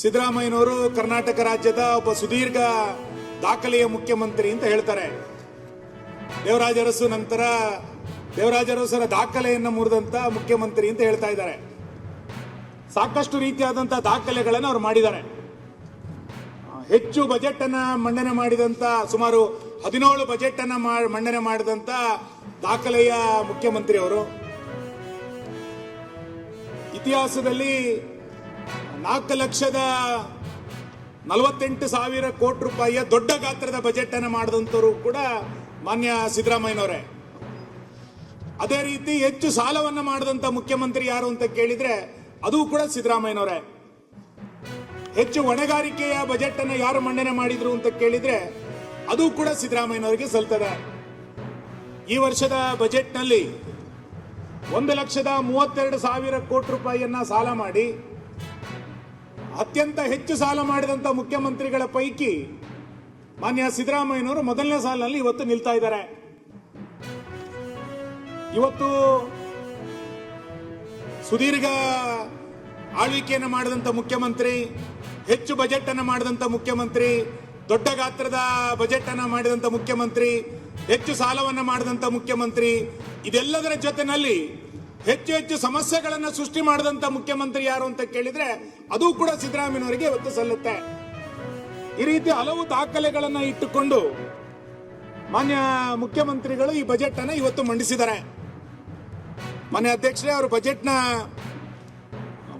ಸಿದ್ದರಾಮಯ್ಯನವರು ಕರ್ನಾಟಕ ರಾಜ್ಯದ ಒಬ್ಬ ಸುದೀರ್ಘ ದಾಖಲೆಯ ಮುಖ್ಯಮಂತ್ರಿ ಅಂತ ಹೇಳ್ತಾರೆ. ದೇವರಾಜ ಅರಸು ನಂತರ ದೇವರಾಜ ಅರಸರ ದಾಖಲೆಯನ್ನು ಮುರಿದಂತ ಮುಖ್ಯಮಂತ್ರಿ ಅಂತ ಹೇಳ್ತಾ ಇದ್ದಾರೆ. ಸಾಕಷ್ಟು ರೀತಿಯಾದಂತಹ ದಾಖಲೆಗಳನ್ನು ಅವರು ಮಾಡಿದ್ದಾರೆ. ಹೆಚ್ಚು ಬಜೆಟ್ ಅನ್ನ ಮಂಡನೆ ಮಾಡಿದಂತ, ಸುಮಾರು 17 ಬಜೆಟ್ ಅನ್ನ ಮಂಡನೆ ಮಾಡಿದಂತ ದಾಖಲೆಯ ಮುಖ್ಯಮಂತ್ರಿ ಅವರು. ಇತಿಹಾಸದಲ್ಲಿ 4,48,000 ಕೋಟಿ ರೂಪಾಯಿಯ ದೊಡ್ಡ ಗಾತ್ರದ ಬಜೆಟ್ ಅನ್ನು ಮಾಡಿದಂತವರು ಕೂಡ ಮಾನ್ಯ ಸಿದ್ದರಾಮಯ್ಯನವರೇ. ಅದೇ ರೀತಿ ಹೆಚ್ಚು ಸಾಲವನ್ನ ಮಾಡಿದಂತ ಮುಖ್ಯಮಂತ್ರಿ ಯಾರು ಅಂತ ಕೇಳಿದ್ರೆ ಅದು ಕೂಡ ಸಿದ್ದರಾಮಯ್ಯನವರೇ. ಹೆಚ್ಚು ಹೊಣೆಗಾರಿಕೆಯ ಬಜೆಟ್ ಅನ್ನು ಯಾರು ಮಂಡನೆ ಮಾಡಿದ್ರು ಅಂತ ಕೇಳಿದ್ರೆ ಅದು ಕೂಡ ಸಿದ್ದರಾಮಯ್ಯನವರಿಗೆ ಸಲ್ತದೆ. ಈ ವರ್ಷದ ಬಜೆಟ್ ನಲ್ಲಿ 1,32,000 ಕೋಟಿ ರೂಪಾಯಿಯನ್ನ ಸಾಲ ಮಾಡಿ ಅತ್ಯಂತ ಹೆಚ್ಚು ಸಾಲ ಮಾಡಿದಂತ ಮುಖ್ಯಮಂತ್ರಿಗಳ ಪೈಕಿ ಮಾನ್ಯ ಸಿದ್ದರಾಮಯ್ಯನವರು ಮೊದಲನೇ ಸಾಲಿನಲ್ಲಿ ಇವತ್ತು ನಿಲ್ತಾ ಇದ್ದಾರೆ. ಇವತ್ತು ಸುದೀರ್ಘ ಆಳ್ವಿಕೆಯನ್ನು ಮಾಡಿದಂತ ಮುಖ್ಯಮಂತ್ರಿ, ಹೆಚ್ಚು ಬಜೆಟ್ ಅನ್ನು ಮಾಡಿದಂತ ಮುಖ್ಯಮಂತ್ರಿ, ದೊಡ್ಡ ಗಾತ್ರದ ಬಜೆಟ್ ಅನ್ನು ಮಾಡಿದಂತ ಮುಖ್ಯಮಂತ್ರಿ, ಹೆಚ್ಚು ಸಾಲವನ್ನು ಮಾಡಿದಂತ ಮುಖ್ಯಮಂತ್ರಿ, ಇದೆಲ್ಲದರ ಜೊತೆನಲ್ಲಿ ಹೆಚ್ಚು ಹೆಚ್ಚು ಸಮಸ್ಯೆಗಳನ್ನು ಸೃಷ್ಟಿ ಮಾಡಿದಂತ ಮುಖ್ಯಮಂತ್ರಿ ಯಾರು ಅಂತ ಕೇಳಿದ್ರೆ ಅದು ಕೂಡ ಸಿದ್ದರಾಮಯ್ಯನವರಿಗೆ ಇವತ್ತು ಸಲ್ಲುತ್ತೆ. ಈ ರೀತಿ ಹಲವು ದಾಖಲೆಗಳನ್ನು ಇಟ್ಟುಕೊಂಡು ಮಾನ್ಯ ಮುಖ್ಯಮಂತ್ರಿಗಳು ಈ ಬಜೆಟ್ ಅನ್ನು ಇವತ್ತು ಮಂಡಿಸಿದ್ದಾರೆ. ಮಾನ್ಯ ಅಧ್ಯಕ್ಷರೇ, ಅವರು ಬಜೆಟ್ನ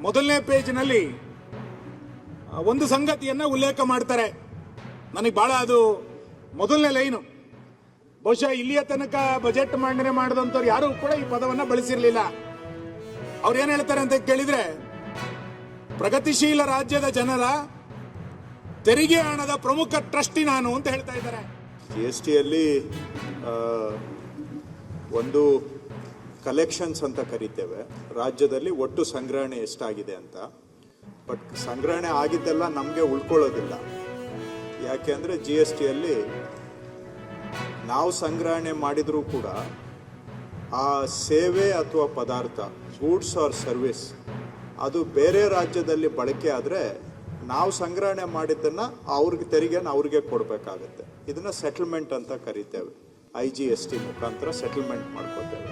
ಮೊದಲನೇ ಪೇಜ್ನಲ್ಲಿ ಒಂದು ಸಂಗತಿಯನ್ನ ಉಲ್ಲೇಖ ಮಾಡ್ತಾರೆ. ನನಗೆ ಬಹಳ ಅದು ಮೊದಲನೇ ಲೈನು. ಬಹುಶಃ ಇಲ್ಲಿಯ ತನಕ ಬಜೆಟ್ ಮಂಡನೆ ಮಾಡಿದಂಥವ್ರು ಯಾರು ಕೂಡ ಈ ಪದವನ್ನ ಬಳಸಿರ್ಲಿಲ್ಲ. ಅವ್ರು ಏನ್ ಹೇಳ್ತಾರೆ ಅಂತ ಕೇಳಿದ್ರೆ, ಪ್ರಗತಿಶೀಲ ರಾಜ್ಯದ ಜನರ ತೆರಿಗೆ ಹಣದ ಪ್ರಮುಖ ಟ್ರಸ್ಟಿ ನಾನು ಅಂತ ಹೇಳ್ತಾ ಇದ್ದಾರೆ. GSTಯಲ್ಲಿ ಒಂದು ಕಲೆಕ್ಷನ್ಸ್ ಅಂತ ಕರಿತೇವೆ. ರಾಜ್ಯದಲ್ಲಿ ಒಟ್ಟು ಸಂಗ್ರಹಣೆ ಎಷ್ಟಾಗಿದೆ ಅಂತ. ಬಟ್ ಸಂಗ್ರಹಣೆ ಆಗಿದ್ದೆಲ್ಲ ನಮಗೆ ಉಳ್ಕೊಳ್ಳೋದಿಲ್ಲ. ಯಾಕೆ ಅಂದರೆ GSTಯಲ್ಲಿ ನಾವು ಸಂಗ್ರಹಣೆ ಮಾಡಿದರೂ ಕೂಡ ಆ ಸೇವೆ ಅಥವಾ ಪದಾರ್ಥ, ಗೂಡ್ಸ್ ಆರ್ ಸರ್ವಿಸ್, ಅದು ಬೇರೆ ರಾಜ್ಯದಲ್ಲಿ ಬಳಕೆ ಆದರೆ ನಾವು ಸಂಗ್ರಹಣೆ ಮಾಡಿದ್ದನ್ನು ಅವ್ರಿಗೆ ತೆರಿಗೆನ ಅವ್ರಿಗೆ ಕೊಡಬೇಕಾಗತ್ತೆ. ಇದನ್ನು ಸೆಟಲ್ಮೆಂಟ್ ಅಂತ ಕರಿತೇವೆ. IGST ಮುಖಾಂತರ ಸೆಟಲ್ಮೆಂಟ್ ಮಾಡ್ಕೋತೇವೆ.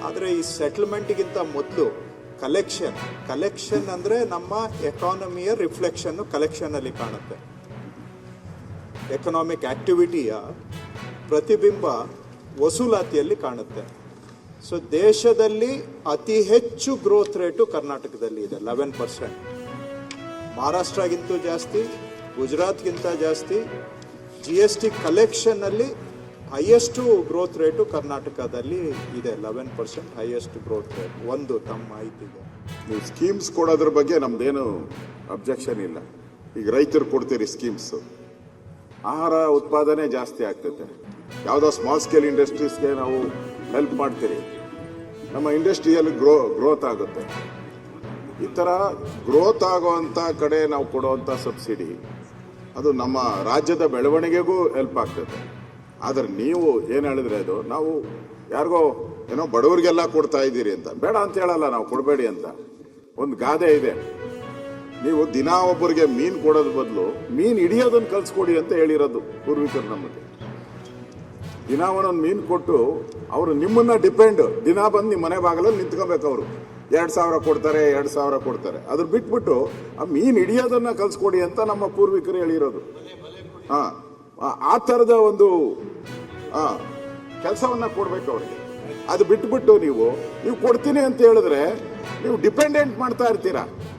ಆದರೆ ಈ ಸೆಟಲ್ಮೆಂಟ್ಗಿಂತ ಮೊದಲು ಕಲೆಕ್ಷನ್ ಅಂದರೆ ನಮ್ಮ ಎಕಾನಮಿಯ ರಿಫ್ಲೆಕ್ಷನ್ನು ಕಲೆಕ್ಷನಲ್ಲಿ ಕಾಣುತ್ತೆ. ಎಕನಾಮಿಕ್ ಆಕ್ಟಿವಿಟಿಯ ಪ್ರತಿಬಿಂಬ ವಸೂಲಾತಿಯಲ್ಲಿ ಕಾಣುತ್ತೆ. ಸೊ ದೇಶದಲ್ಲಿ ಅತಿ ಹೆಚ್ಚು ಗ್ರೋತ್ ರೇಟು ಕರ್ನಾಟಕದಲ್ಲಿ ಇದೆ, 11%. ಮಹಾರಾಷ್ಟ್ರಗಿಂತೂ ಜಾಸ್ತಿ, ಗುಜರಾತ್ಗಿಂತ ಜಾಸ್ತಿ. GST ಕಲೆಕ್ಷನ್ನಲ್ಲಿ ಹೈಯೆಸ್ಟು ಗ್ರೋತ್ ರೇಟು ಕರ್ನಾಟಕದಲ್ಲಿ ಇದೆ, 11% ಹೈಯೆಸ್ಟ್ ಗ್ರೋತ್ ರೇಟ್. ಒಂದು ತಮ್ಮ ಮಾಹಿತಿಗೆ ನೀವು ಸ್ಕೀಮ್ಸ್ ಕೊಡೋದ್ರ ಬಗ್ಗೆ ನಮ್ದೇನು ಅಬ್ಜೆಕ್ಷನ್ ಇಲ್ಲ. ಈಗ ರೈತರು ಕೊಡ್ತೀರಿ ಸ್ಕೀಮ್ಸ್, ಆಹಾರ ಉತ್ಪಾದನೆ ಜಾಸ್ತಿ ಆಗ್ತೈತೆ. ಯಾವುದೋ ಸ್ಮಾಲ್ ಸ್ಕೇಲ್ ಇಂಡಸ್ಟ್ರೀಸ್ಗೆ ನಾವು ಹೆಲ್ಪ್ ಮಾಡ್ತೀರಿ, ನಮ್ಮ ಇಂಡಸ್ಟ್ರಿಯಲ್ಲಿ ಗ್ರೋತ್ ಆಗುತ್ತೆ. ಈ ಥರ ಗ್ರೋತ್ ಆಗೋವಂಥ ಕಡೆ ನಾವು ಕೊಡುವಂಥ ಸಬ್ಸಿಡಿ ಅದು ನಮ್ಮ ರಾಜ್ಯದ ಬೆಳವಣಿಗೆಗೂ ಹೆಲ್ಪ್ ಆಗ್ತದೆ. ಆದರೆ ನೀವು ಏನು ಹೇಳಿದ್ರೆ ಅದು ನಾವು ಯಾರಿಗೋ ಏನೋ ಬಡವರಿಗೆಲ್ಲ ಕೊಡ್ತಾ ಇದ್ದೀರಿ ಅಂತ. ಬೇಡ ಅಂತ ಹೇಳಲ್ಲ ನಾವು, ಕೊಡಬೇಡಿ ಅಂತ. ಒಂದು ಗಾದೆ ಇದೆ, ನೀವು ದಿನ ಒಬ್ಬರಿಗೆ ಮೀನು ಕೊಡೋದ್ರ ಬದಲು ಮೀನು ಹಿಡಿಯೋದನ್ನು ಕಲ್ಸ್ಕೊಡಿ ಅಂತ ಹೇಳಿರೋದು ಪೂರ್ವಿಕರು ನಮಗೆ. ದಿನ ಒಂದೊಂದು ಮೀನು ಕೊಟ್ಟು ಅವರು ನಿಮ್ಮನ್ನ ಡಿಪೆಂಡ್, ದಿನ ಬಂದು ನಿಮ್ಮ ಮನೆ ಬಾಗಿಲಲ್ಲಿ ನಿಂತ್ಕೋಬೇಕು. ಅವರು 2,000 ಕೊಡ್ತಾರೆ, 2,000 ಕೊಡ್ತಾರೆ. ಅದ್ರ ಬಿಟ್ಬಿಟ್ಟು ಆ ಮೀನು ಹಿಡಿಯೋದನ್ನ ಕಲ್ಸ್ಕೊಡಿ ಅಂತ ನಮ್ಮ ಪೂರ್ವಿಕರು ಹೇಳಿರೋದು. ಆ ಥರದ ಒಂದು ಕೆಲಸವನ್ನ ಕೊಡ್ಬೇಕು ಅವ್ರಿಗೆ. ಅದು ಬಿಟ್ಬಿಟ್ಟು ನೀವು ಕೊಡ್ತೀನಿ ಅಂತ ಹೇಳಿದ್ರೆ ನೀವು ಡಿಪೆಂಡೆಂಟ್ ಮಾಡ್ತಾ ಇರ್ತೀರಾ.